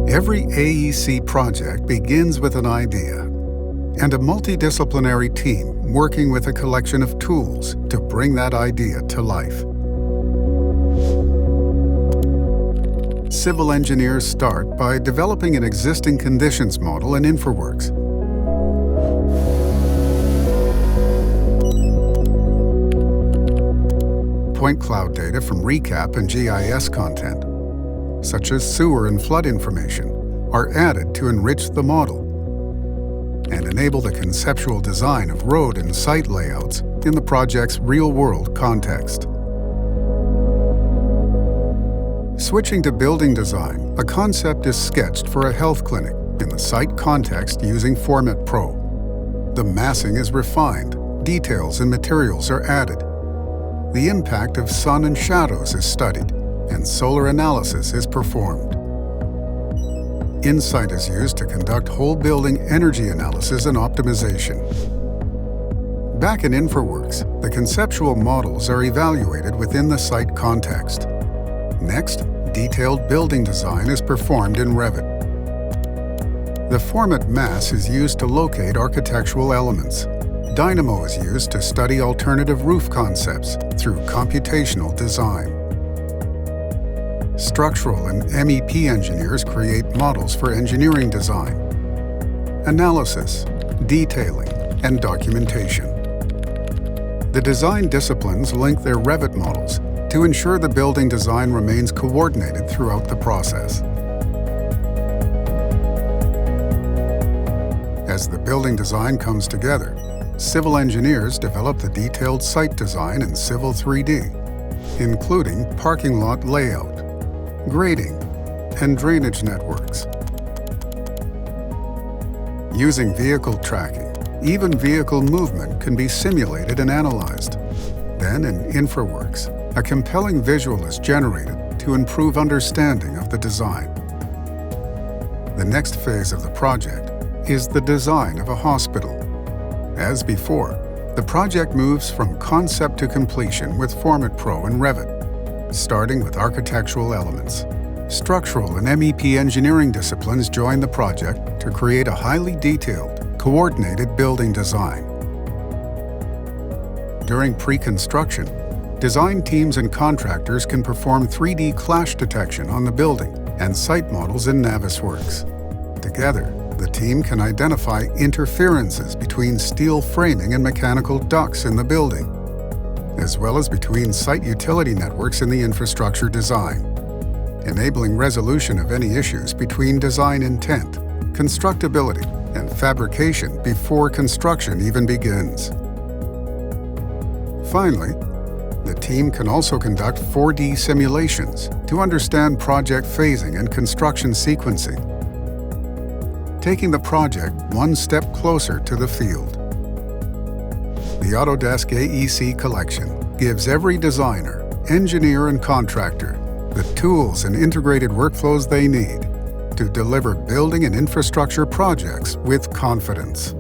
Every AEC project begins with an idea and a multidisciplinary team working with a collection of tools to bring that idea to life. Civil engineers start by developing an existing conditions model in InfraWorks. Point cloud data from recap and GIS content, such as sewer and flood information, are added to enrich the model and enable the conceptual design of road and site layouts in the project's real-world context. Switching to building design, a concept is sketched for a health clinic in the site context using FORMIT Pro. The massing is refined, details and materials are added. The impact of sun and shadows is studied, and solar analysis is performed. Insight is used to conduct whole building energy analysis and optimization. Back in InfraWorks, the conceptual models are evaluated within the site context. Next, detailed building design is performed in Revit. The FORMIT mass is used to locate architectural elements. DYNAMO is used to study alternative roof concepts through computational design. Structural and MEP engineers create models for engineering design, analysis, detailing, and documentation. The design disciplines link their Revit models to ensure the building design remains coordinated throughout the process. As the building design comes together, civil engineers develop the detailed site design in Civil 3D, including parking lot layout, grading, and drainage networks. Using vehicle tracking, even vehicle movement can be simulated and analyzed. Then in InfraWorks, a compelling visual is generated to improve understanding of the design. The next phase of the project is the design of a hospital. As before, the project moves from concept to completion with FORMIT Pro and Revit, starting with architectural elements. Structural and MEP engineering disciplines join the project to create a highly detailed, coordinated building design. During pre-construction, design teams and contractors can perform 3D clash detection on the building and site models in NAVISWORKS. Together, the team can identify interferences between steel framing and mechanical ducts in the building, as well as between site utility networks in the infrastructure design, enabling resolution of any issues between design intent, constructability, and fabrication before construction even begins. Finally, the team can also conduct 4D simulations to understand project phasing and construction sequencing, taking the project one step closer to the field. The Autodesk AEC Collection gives every designer, engineer, and contractor the tools and integrated workflows they need to deliver building and infrastructure projects with confidence.